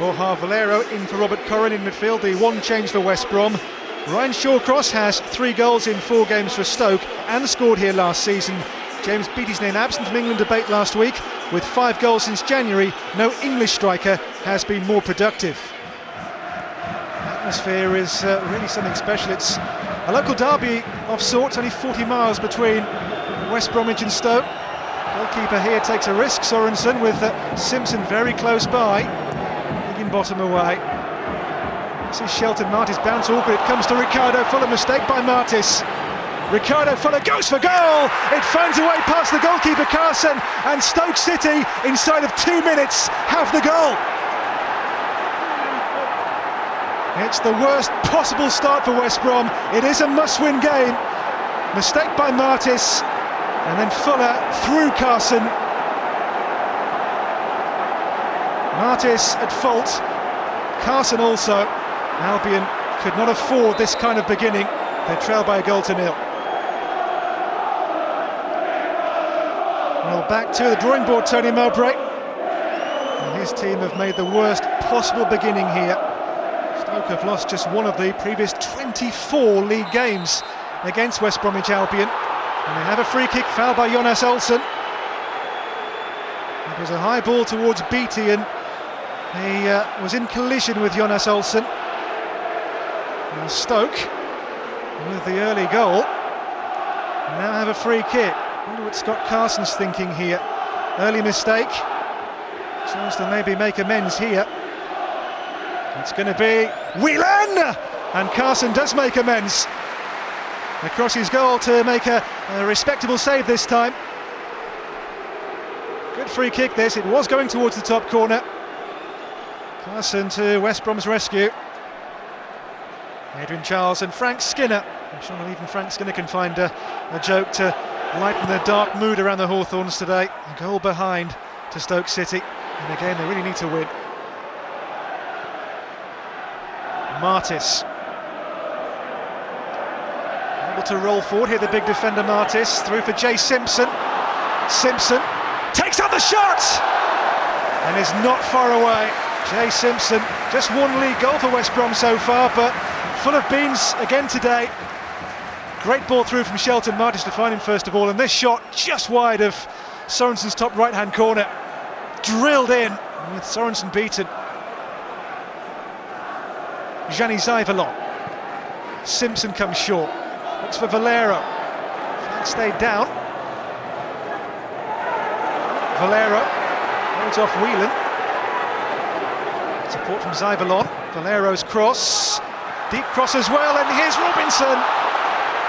Borja Valero in for Robert Corrin in midfield, the one change for West Brom. Ryan Shawcross has 3 goals in 4 games for Stoke and scored here last season. James Beattie's name absent from England debate last week. With 5 goals since January, no English striker has been more productive. The atmosphere is really something special. It's a local derby of sorts, only 40 miles between West Bromwich and Stoke. Goalkeeper here takes a risk, Sorensen, with Simpson very close by. Higginbottom away. This is Shelton Martis bounce awkward. It comes to Ricardo Fuller, mistake by Martis. Ricardo Fuller goes for goal. It finds a way past the goalkeeper Carson, and Stoke City, inside of 2 minutes, have the goal. It's the worst possible start for West Brom. It is a must-win game. Mistake by Martis, and then Fuller through Carson. Martis at fault, Carson also. Albion could not afford this kind of beginning. They trail by a goal to 0. Well, back to the drawing board, Tony Mowbray. And his team have made the worst possible beginning here. Stoke have lost just one of the previous 24 league games against West Bromwich Albion. And they have a free kick foul by Jonas Olsson. It was a high ball towards Beattie, and he was in collision with Jonas Olsson. And Stoke, with the early goal, now have a free kick. I wonder what Scott Carson's thinking here. Early mistake. Chance to maybe make amends here. It's going to be Whelan! And Carson does make amends. Across his goal to make a respectable save this time. Good free kick this. It was going towards the top corner. Carson to West Brom's rescue. Adrian Charles and Frank Skinner. I'm sure not even Frank Skinner can find a joke to lighten the dark mood around the Hawthorns today. A goal behind to Stoke City, and again they really need to win. Martis able to roll forward here, the big defender Martis, through for Jay Simpson. Simpson takes out the shot and is not far away. Jay Simpson, just 1 league goal for West Brom so far, but full of beans again today. Great ball through from Shelton Martis to find him first of all, and this shot just wide of Sorensen's top right-hand corner. Drilled in with Sorensen beaten. Gianni Zyvalon. Simpson comes short. Looks for Valero. Flag stayed down. Valero holds off Whelan. Support from Zyvalon. Valero's cross. Deep cross as well, and here's Robinson.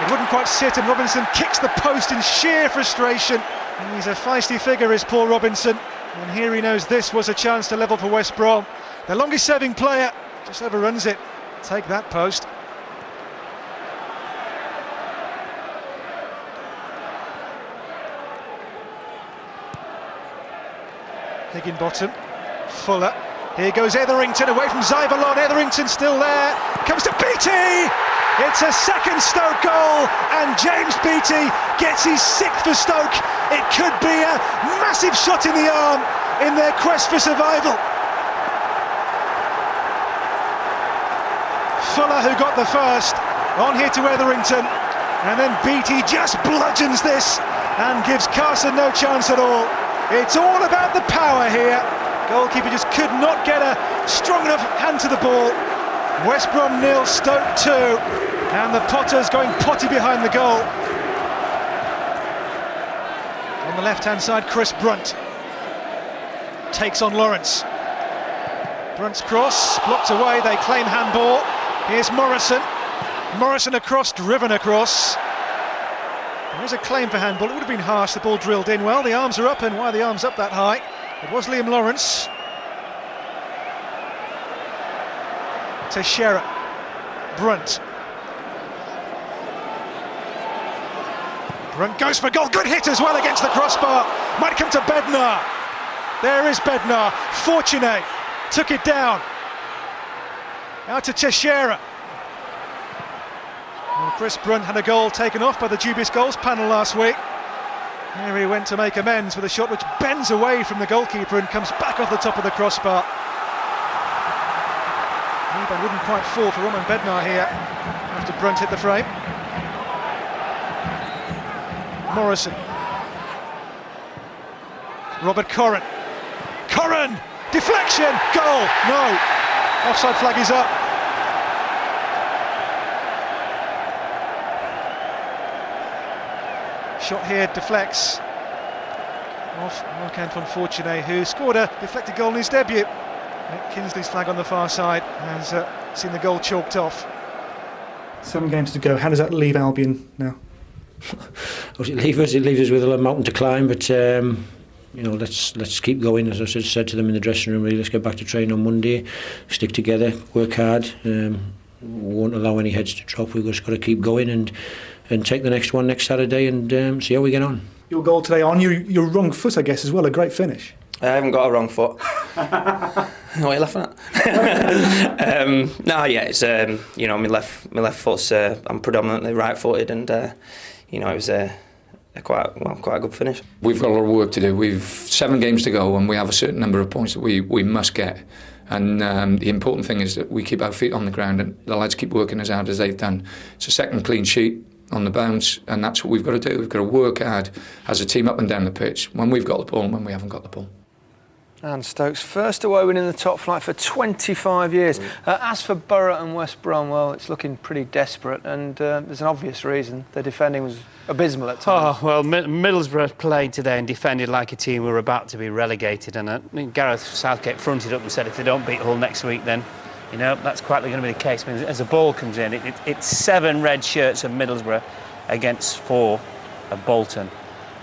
It wouldn't quite sit, and Robinson kicks the post in sheer frustration. And he's a feisty figure, is Paul Robinson. And here he knows this was a chance to level for West Brom. The longest serving player just overruns it. Take that post. Higginbottom. Fuller. Here goes Etherington away from Zyvalon. Etherington still there. Comes to Beattie. It's a second Stoke goal, and James Beattie gets his 6th for Stoke. It could be a massive shot in the arm in their quest for survival. Fuller, who got the first, on here to Etherington, and then Beattie just bludgeons this and gives Carson no chance at all. It's all about the power here. Goalkeeper just could not get a strong enough hand to the ball. West Brom 0, Stoke 2, and the Potters going potty behind the goal. On the left-hand side, Chris Brunt takes on Lawrence. Brunt's cross, blocked away, they claim handball. Here's Morrison. Morrison across, driven across. There is a claim for handball. It would have been harsh, the ball drilled in. Well, the arms are up, and why are the arms up that high? It was Liam Lawrence. Teixeira. Brunt. Brunt goes for goal. Good hit as well against the crossbar. Might come to Bednar. There is Bednar. Fortuné took it down. Out to Teixeira. Well, Chris Brunt had a goal taken off by the dubious goals panel last week. Here he went to make amends with a shot which bends away from the goalkeeper and comes back off the top of the crossbar. but wouldn't quite fall for Roman Bednar here after Brunt hit the frame. Morrison. Robert Corrin. Corrin! Deflection! Goal! No! Offside flag is up. Shot here deflects off Marc-Antoine Fortuné, who scored a deflected goal in his debut. Nick Kinsley's flag on the far side has seen the goal chalked off. 7 games to go. How does that leave Albion now? It leaves us with a mountain to climb, but you know, let's keep going. As I said to them in the dressing room, really, let's get back to training on Monday, stick together, work hard. Won't allow any heads to drop. We've just got to keep going and take the next one next Saturday and see how we get on. Your goal today on your wrong foot, I guess, as well. A great finish. I haven't got a wrong foot. What are you laughing at? No, yeah, it's you know, my left foot's I'm predominantly right-footed, and you know, it was quite a good finish. We've got a lot of work to do. We've 7 games to go, and we have a certain number of points that we must get. And the important thing is that we keep our feet on the ground, and the lads keep working as hard as they've done. It's a second clean sheet on the bounce, and that's what we've got to do. We've got to work hard as a team up and down the pitch, when we've got the ball and when we haven't got the ball. And Stoke's first away win in the top flight for 25 years. As for Borough and West Brom, well, it's looking pretty desperate, and there's an obvious reason. Their defending was abysmal at times. Oh, well, Middlesbrough played today and defended like a team who were about to be relegated, and Gareth Southgate fronted up and said if they don't beat Hull next week, then, you know, that's quite going to be the case. I mean, as the ball comes in, it's 7 red shirts of Middlesbrough against 4 of Bolton.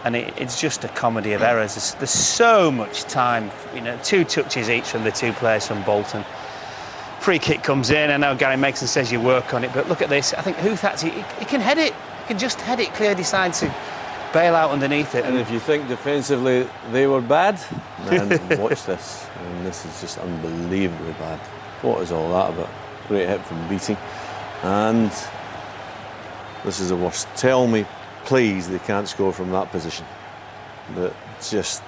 And it's just a comedy of errors. There's so much time, you know, 2 touches each from the 2 players from Bolton. Free kick comes in, I know Gary Megson says you work on it, but look at this. I think Huth actually, he can head it. He can just head it clear, decides to bail out underneath it. And if you think defensively they were bad, then watch this. I mean, this is just unbelievably bad. What is all that about? Great hit from Beattie. And this is the worst. Tell me, please, they can't score from that position. But just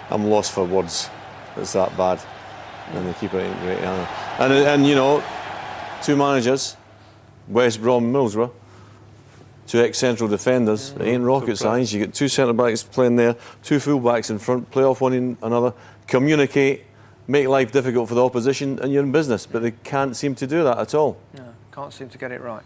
I'm lost for words. It's that bad. And the keeper ain't great either. And you know, 2 managers, West Brom, Middlesbrough, 2 ex-central defenders. It ain't rocket science. You get 2 centre-backs playing there, 2 full-backs in front, play off one another, communicate, make life difficult for the opposition, and you're in business. But they can't seem to do that at all. No, can't seem to get it right.